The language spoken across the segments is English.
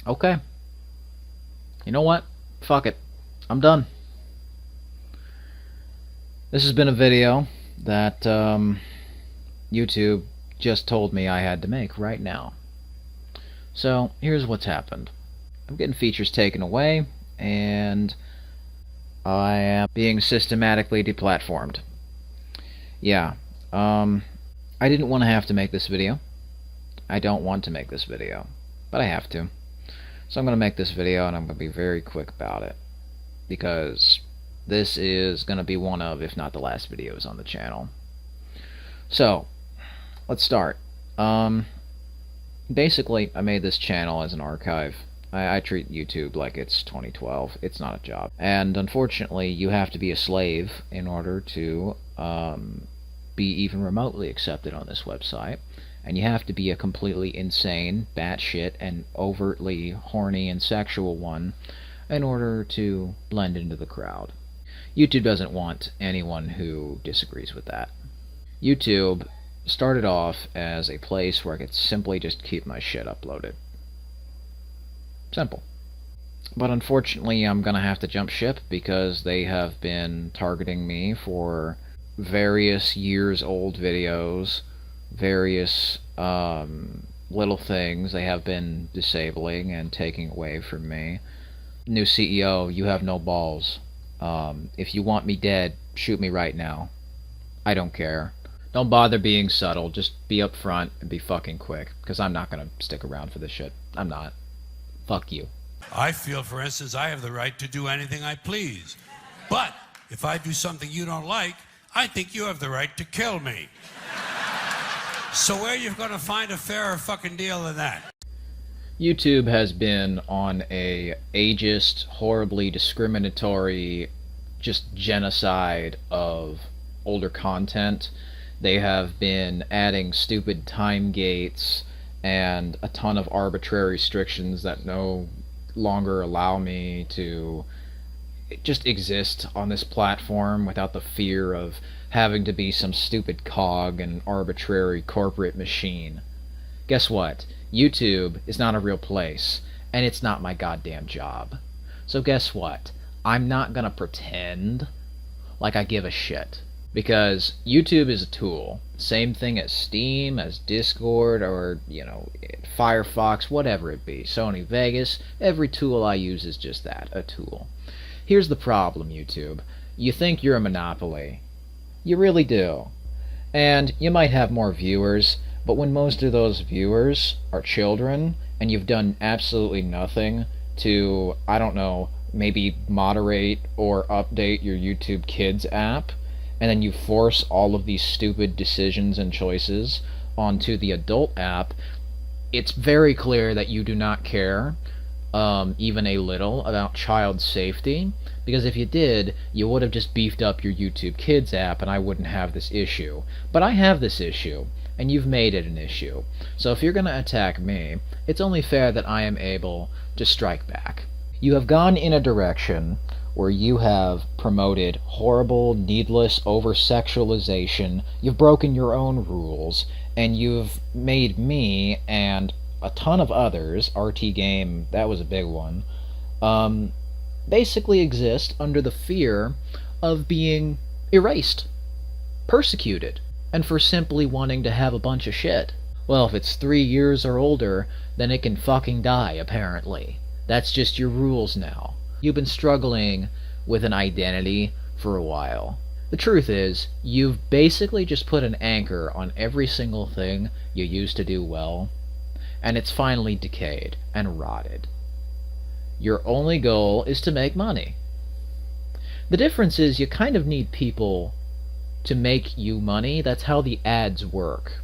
Okay. You know what? Fuck it. I'm done. This has been a video that YouTube just told me I had to make right now. So here's what's happened. I'm getting features taken away, and I am being systematically deplatformed. Yeah, I didn't want to have to make this video. I don't want to make this video, but I have to. So I'm going to make this video, and I'm going to be very quick about it, because this is going to be one of, if not the last videos on the channel. So, let's start. Basically, I made this channel as an archive. I treat YouTube like it's 2012. It's not a job. And unfortunately, you have to be a slave in order to be even remotely accepted on this website. And you have to be a completely insane, batshit, and overtly horny and sexual one in order to blend into the crowd. YouTube doesn't want anyone who disagrees with that. YouTube started off as a place where I could simply just keep my shit uploaded. Simple. But unfortunately, I'm gonna have to jump ship because they have been targeting me for various years old videos, various little things they have been disabling and taking away from me. New CEO, you have no balls. If you want me dead, shoot me right now. I don't care. Don't bother being subtle, just be upfront and be fucking quick, because I'm not gonna stick around for this shit. I'm not. Fuck you. I feel, for instance, I have the right to do anything I please. But if I do something you don't like, I think you have the right to kill me. So where are you going to find a fairer fucking deal than that? YouTube has been on a ageist, horribly discriminatory, just genocide of older content. They have been adding stupid time gates and a ton of arbitrary restrictions that no longer allow me to just exist on this platform without the fear of having to be some stupid cog in an arbitrary corporate machine. Guess what? YouTube is not a real place, and it's not my goddamn job. So guess what? I'm not gonna pretend like I give a shit. Because YouTube is a tool. Same thing as Steam, as Discord, or, Firefox, whatever it be. Sony Vegas, every tool I use is just that, a tool. Here's the problem, YouTube. You think you're a monopoly. You really do. And you might have more viewers, but when most of those viewers are children, and you've done absolutely nothing to, I don't know, maybe moderate or update your YouTube Kids app, and then you force all of these stupid decisions and choices onto the adult app, it's very clear that you do not care, even a little, about child safety, because if you did, you would have just beefed up your YouTube Kids app and I wouldn't have this issue. But I have this issue, and you've made it an issue. So if you're going to attack me, it's only fair that I am able to strike back. You have gone in a direction where you have promoted horrible, needless over-sexualization, you've broken your own rules, and you've made me and a ton of others, RT Game, that was a big one, basically exist under the fear of being erased, persecuted, and for simply wanting to have a bunch of shit. Well, if it's 3 years or older, then it can fucking die, apparently. That's just your rules now. You've been struggling with an identity for a while. The truth is, you've basically just put an anchor on every single thing you used to do well, and it's finally decayed and rotted. Your only goal is to make money. The difference is you kind of need people to make you money. That's how the ads work.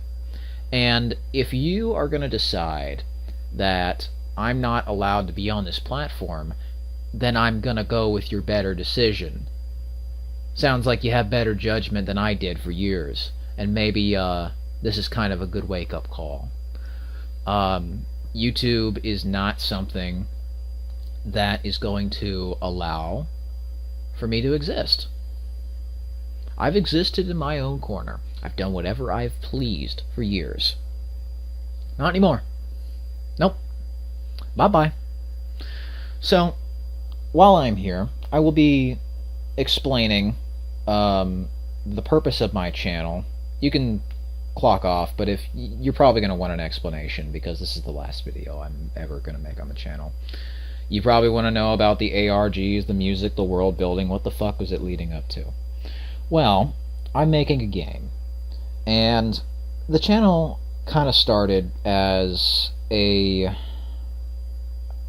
And if you are going to decide that I'm not allowed to be on this platform, then I'm gonna go with your better decision. Sounds like you have better judgment than I did for years, and maybe this is kind of a good wake-up call. YouTube is not something that is going to allow for me to exist. I've existed in my own corner. I've done whatever I've pleased for years. Not anymore. Nope. Bye-bye. So, while I'm here, I will be explaining the purpose of my channel. You can clock off, but if you're probably going to want an explanation because this is the last video I'm ever going to make on the channel. You probably want to know about the ARGs, the music, the world building. What the fuck was it leading up to? Well, I'm making a game, and the channel kind of started as I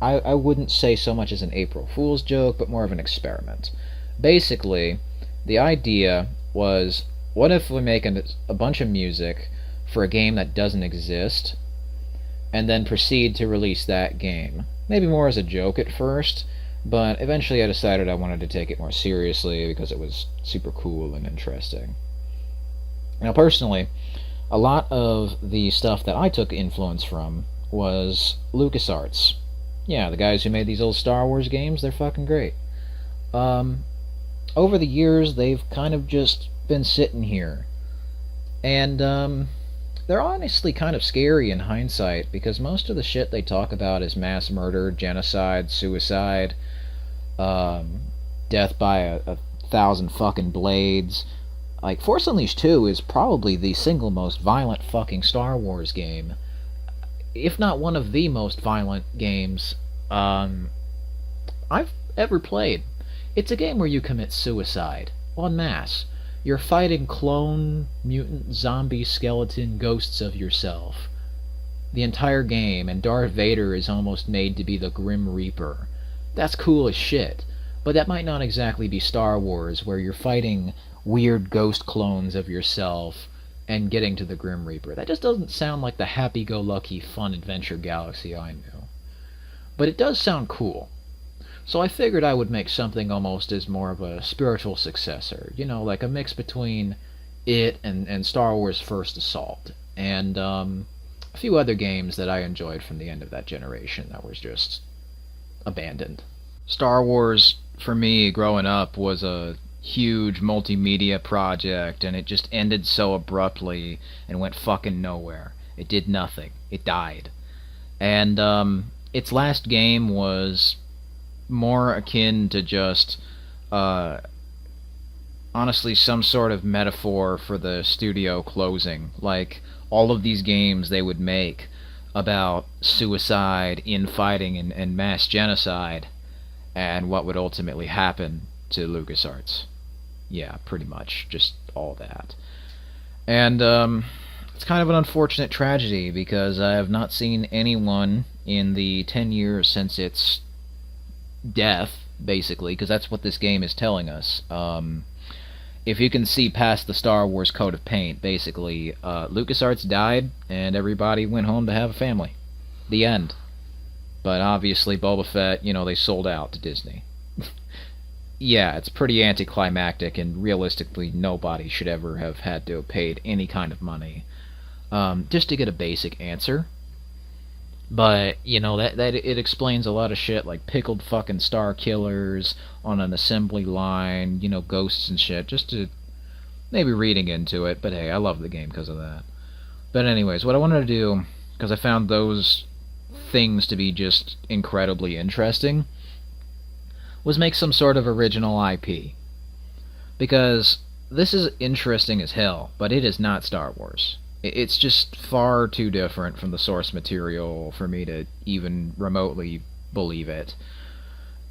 wouldn't say so much as an April Fool's joke, but more of an experiment. Basically, the idea was, what if we make a bunch of music for a game that doesn't exist, and then proceed to release that game? Maybe more as a joke at first, but eventually I decided I wanted to take it more seriously because it was super cool and interesting. Now, personally, a lot of the stuff that I took influence from was LucasArts. Yeah, the guys who made these old Star Wars games, they're fucking great. Over the years, they've kind of just been sitting here. And, they're honestly kind of scary in hindsight, because most of the shit they talk about is mass murder, genocide, suicide, death by a thousand fucking blades. Like, Force Unleashed 2 is probably the single most violent fucking Star Wars game, if not one of the most violent games I've ever played. It's a game where you commit suicide en masse. You're fighting clone, mutant, zombie, skeleton ghosts of yourself the entire game, and Darth Vader is almost made to be the Grim Reaper. That's cool as shit, but that might not exactly be Star Wars, where you're fighting weird ghost clones of yourself and getting to the Grim Reaper. That just doesn't sound like the happy-go-lucky fun adventure galaxy I knew. But it does sound cool. So I figured I would make something almost as more of a spiritual successor. You know, like a mix between it and Star Wars First Assault. And a few other games that I enjoyed from the end of that generation that was just abandoned. Star Wars, for me, growing up, was a huge multimedia project, and it just ended so abruptly and went fucking nowhere. It did nothing. It died. And its last game was more akin to just honestly some sort of metaphor for the studio closing. Like, all of these games they would make about suicide, infighting, and mass genocide, and what would ultimately happen to LucasArts. Yeah, pretty much just all that. And it's kind of an unfortunate tragedy, because I have not seen anyone in the 10 years since its death, basically, because that's what this game is telling us. If you can see past the Star Wars coat of paint, basically, LucasArts died, and everybody went home to have a family. The end. But obviously, Boba Fett, you know, they sold out to Disney. Yeah, it's pretty anticlimactic, and realistically, nobody should ever have had to have paid any kind of money just to get a basic answer. But, you know, that it explains a lot of shit, like pickled fucking star killers on an assembly line, you know, ghosts and shit, just to maybe reading into it. But hey, I love the game because of that. But anyways, what I wanted to do, because I found those things to be just incredibly interesting, was make some sort of original IP. Because this is interesting as hell, but it is not Star Wars. It's just far too different from the source material for me to even remotely believe it.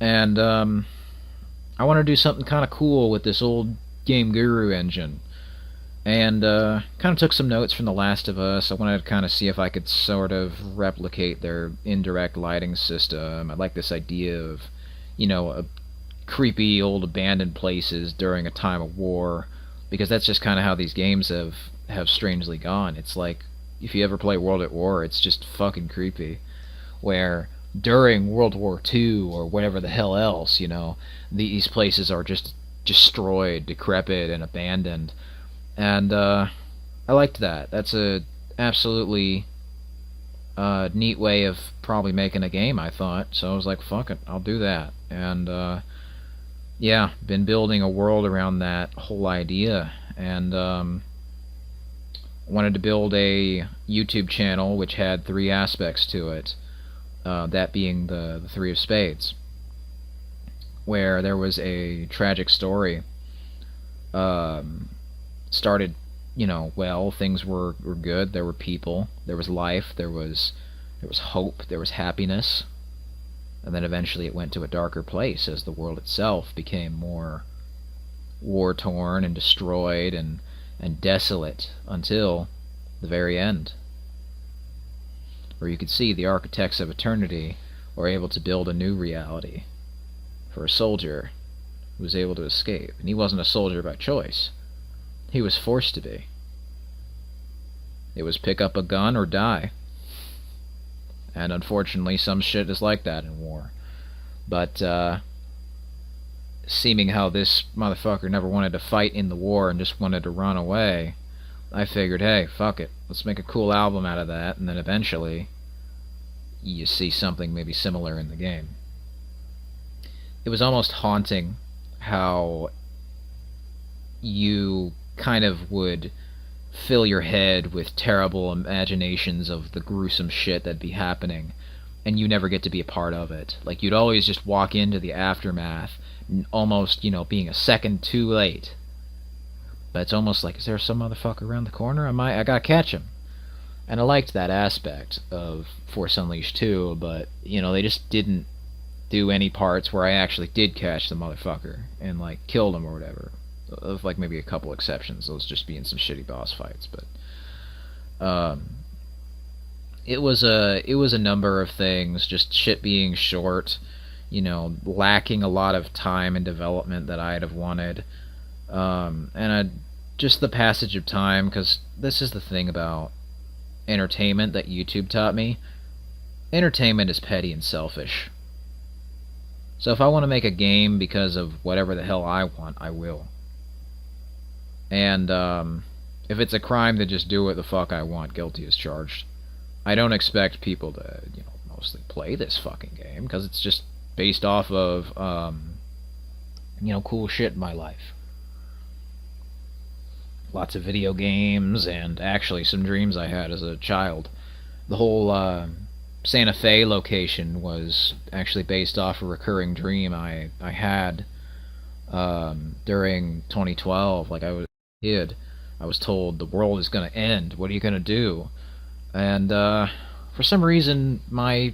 And I want to do something kind of cool with this old Game Guru engine. And kind of took some notes from The Last of Us. I wanted to kind of see if I could sort of replicate their indirect lighting system. I like this idea of, you know, creepy old abandoned places during a time of war, because that's just kind of how these games have strangely gone. It's like, if you ever play World at War, it's just fucking creepy, where during World War II or whatever the hell else, you know, these places are just destroyed, decrepit, and abandoned. And I liked that. That's a absolutely neat way of probably making a game, I thought. So I was like, fuck it, I'll do that. And yeah, been building a world around that whole idea. And wanted to build a YouTube channel which had 3 aspects to it, that being the 3 of Spades. where there was a tragic story. Um, Started, well, things were good. There were people, there was life, there was hope, there was happiness, and then eventually it went to a darker place as the world itself became more war torn and destroyed and desolate until the very end, where you could see the architects of eternity were able to build a new reality for a soldier who was able to escape. And he wasn't a soldier by choice, he was forced to be. It was pick up a gun or die. And unfortunately, some shit is like that in war. But, seeming how this motherfucker never wanted to fight in the war and just wanted to run away, I figured, hey, fuck it. Let's make a cool album out of that, and then eventually you see something maybe similar in the game. It was almost haunting how you kind of would fill your head with terrible imaginations of the gruesome shit that'd be happening, and you never get to be a part of it. Like, you'd always just walk into the aftermath, almost, being a second too late. But it's almost like, is there some motherfucker around the corner? I gotta catch him. And I liked that aspect of Force Unleashed 2, but, they just didn't do any parts where I actually did catch the motherfucker and, like, killed him or whatever. Of, like, maybe a couple exceptions, those just being some shitty boss fights, but it was a number of things, just shit being short, lacking a lot of time and development that I'd have wanted, just the passage of time, because this is the thing about entertainment that YouTube taught me. Entertainment is petty and selfish. So if I want to make a game because of whatever the hell I want, I will. And if it's a crime to just do what the fuck I want, guilty as charged. I don't expect people to, mostly play this fucking game, because it's just based off of, cool shit in my life. Lots of video games, and actually some dreams I had as a child. The whole Santa Fe location was actually based off a recurring dream I had during 2012. Like, I was a kid, I was told the world is going to end. What are you going to do? And for some reason, I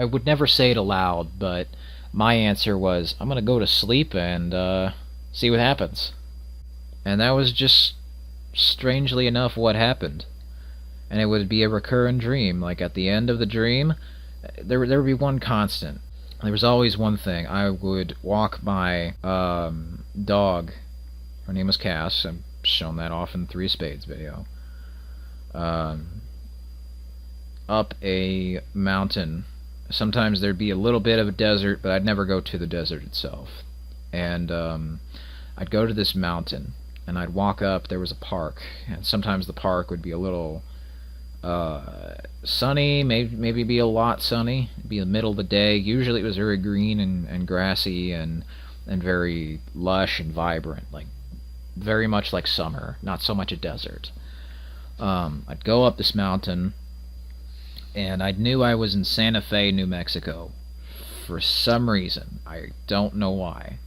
would never say it aloud, but my answer was, I'm going to go to sleep and see what happens. And that was just, strangely enough, what happened. And it would be a recurrent dream. Like, at the end of the dream, there would be one constant. There was always one thing. I would walk my dog. Her name was Cass. I've shown that off in the Three Spades video. Up a mountain. Sometimes there'd be a little bit of a desert, but I'd never go to the desert itself. And I'd go to this mountain, and I'd walk up. There was a park, and sometimes the park would be a little sunny, maybe be a lot sunny. It'd be the middle of the day. Usually it was very green and grassy and very lush and vibrant, like very much like summer, not so much a desert. I'd go up this mountain, and I knew I was in Santa Fe, New Mexico, for some reason. I don't know why.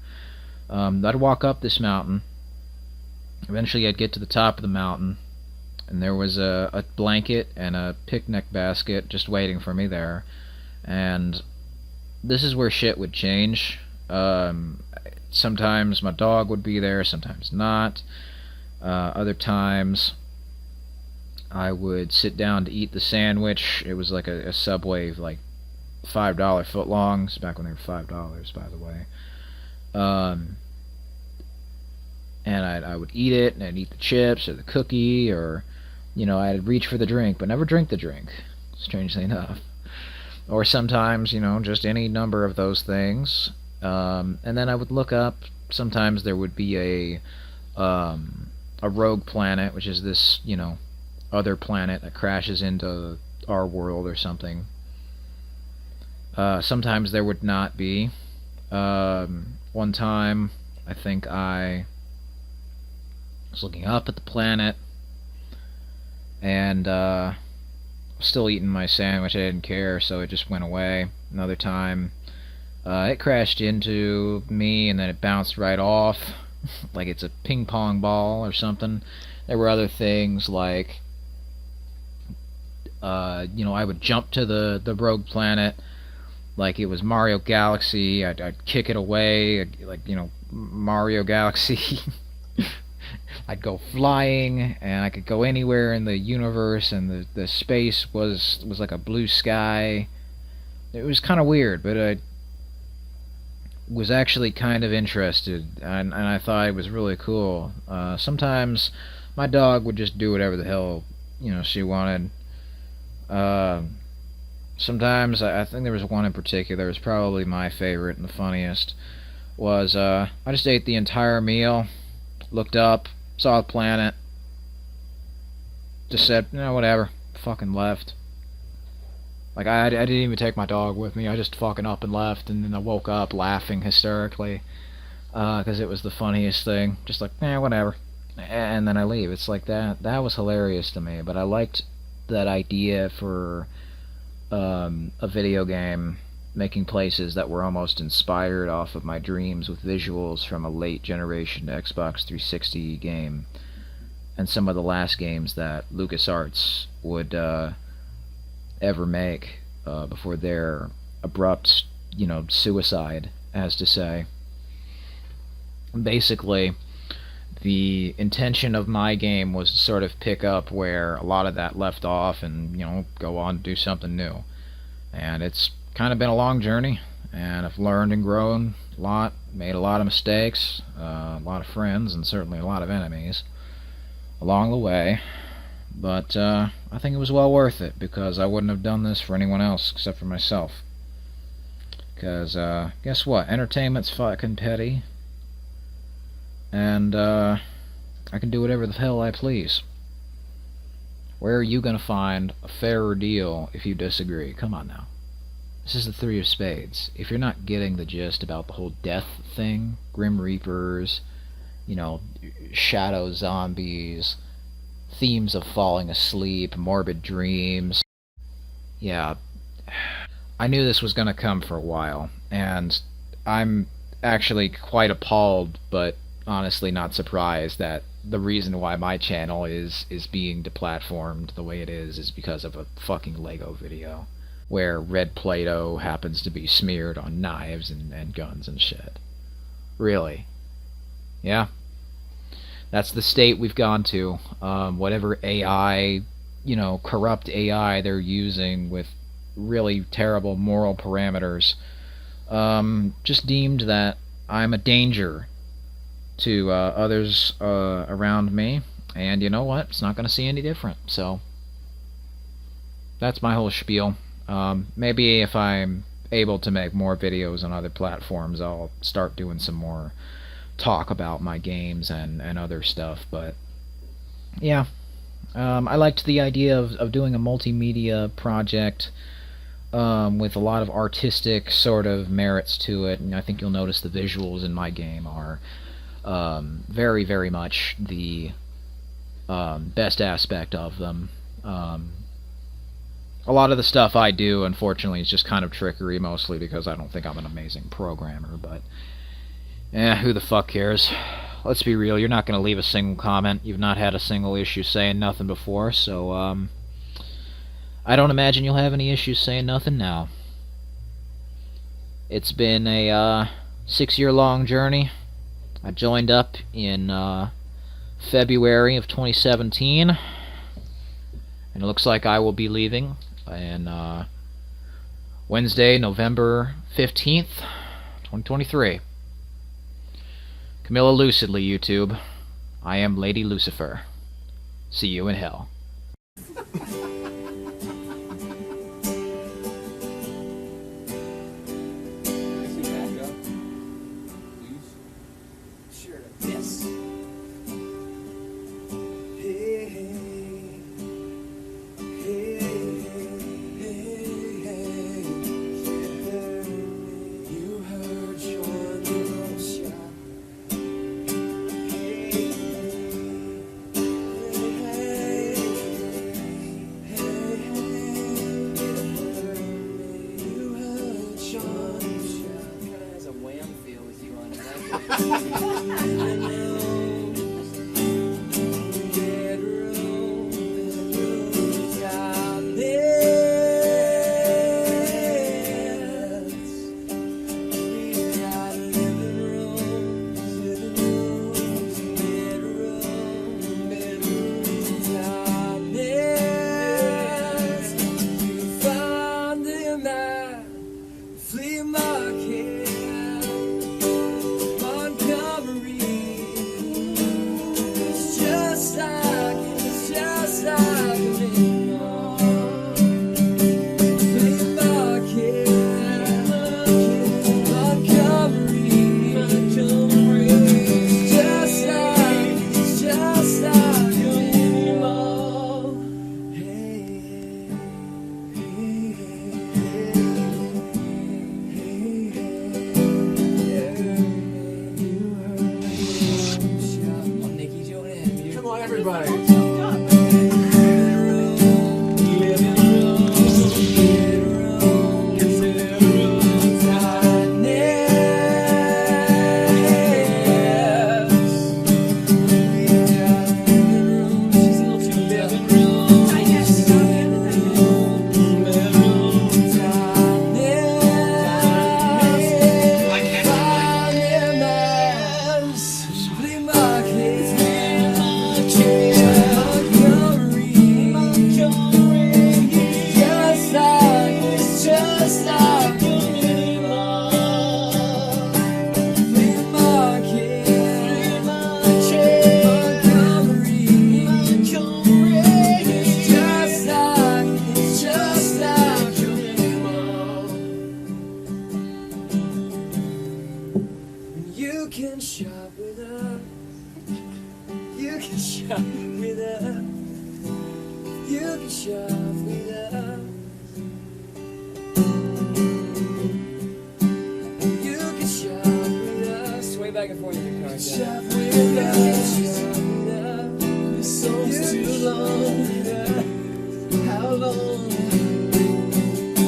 I'd walk up this mountain. Eventually I'd get to the top of the mountain, and there was a blanket and a picnic basket just waiting for me there. And this is where shit would change. Sometimes my dog would be there, sometimes not. Other times I would sit down to eat the sandwich. It was like a Subway, like $5 footlongs, back when they were $5, by the way. And I would eat it, and I'd eat the chips or the cookie, or, I'd reach for the drink, but never drink the drink, strangely enough. Or sometimes, just any number of those things. And then I would look up. Sometimes there would be a rogue planet, which is this, other planet that crashes into our world or something. Sometimes there would not be. One time, I think I was looking up at the planet, and still eating my sandwich. I didn't care, so it just went away. Another time, It crashed into me and then it bounced right off like it's a ping pong ball or something. There were other things like, I would jump to the rogue planet like it was Mario Galaxy. I'd kick it away, like, Mario Galaxy. I'd go flying, and I could go anywhere in the universe, and the space was like a blue sky. It was kind of weird, but I was actually kind of interested, and I thought it was really cool. Sometimes my dog would just do whatever the hell she wanted. Uh, Sometimes I think there was one in particular. It was probably my favorite and the funniest. Was I just ate the entire meal, looked up, saw the planet, just said, whatever, fucking left. Like, I didn't even take my dog with me. I just fucking up and left, and then I woke up laughing hysterically because it was the funniest thing. Just like, whatever. And then I leave. It's like that. That was hilarious to me, but I liked that idea for a video game making places that were almost inspired off of my dreams with visuals from a late generation Xbox 360 game and some of the last games that LucasArts would ever make before their abrupt, suicide, as to say. Basically, the intention of my game was to sort of pick up where a lot of that left off and, go on to do something new. And it's kind of been a long journey, and I've learned and grown a lot, made a lot of mistakes, a lot of friends, and certainly a lot of enemies along the way. But I think it was well worth it, because I wouldn't have done this for anyone else except for myself. Because, guess what? Entertainment's fucking petty. And, I can do whatever the hell I please. Where are you gonna find a fairer deal if you disagree? Come on now. This is the Three of Spades. If you're not getting the gist about the whole death thing, Grim Reapers, shadow zombies, themes of falling asleep, morbid dreams. Yeah, I knew this was gonna come for a while, and I'm actually quite appalled, but honestly not surprised that the reason why my channel is being deplatformed the way it is because of a fucking Lego video where red Play-Doh happens to be smeared on knives and guns and shit. Really? Yeah? That's the state we've gone to. Whatever AI, corrupt AI they're using with really terrible moral parameters, just deemed that I'm a danger to others around me, and you know what? It's not going to see any different. So that's my whole spiel. Maybe if I'm able to make more videos on other platforms, I'll start doing some more talk about my games and other stuff. But yeah, I liked the idea of doing a multimedia project with a lot of artistic sort of merits to it, and I think you'll notice the visuals in my game are very, very much the best aspect of them. A lot of the stuff I do, unfortunately, is just kind of trickery, mostly because I don't think I'm an amazing programmer, but who the fuck cares? Let's be real, you're not going to leave a single comment. You've not had a single issue saying nothing before, so I don't imagine you'll have any issues saying nothing now. It's been a 6-year-long journey. I joined up in February of 2017, and it looks like I will be leaving in Wednesday, November 15th, 2023. Camilla lucidly, YouTube. I am Lady Lucifer. See you in hell.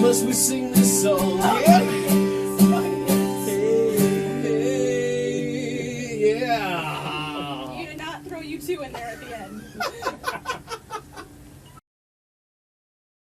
Must we sing this song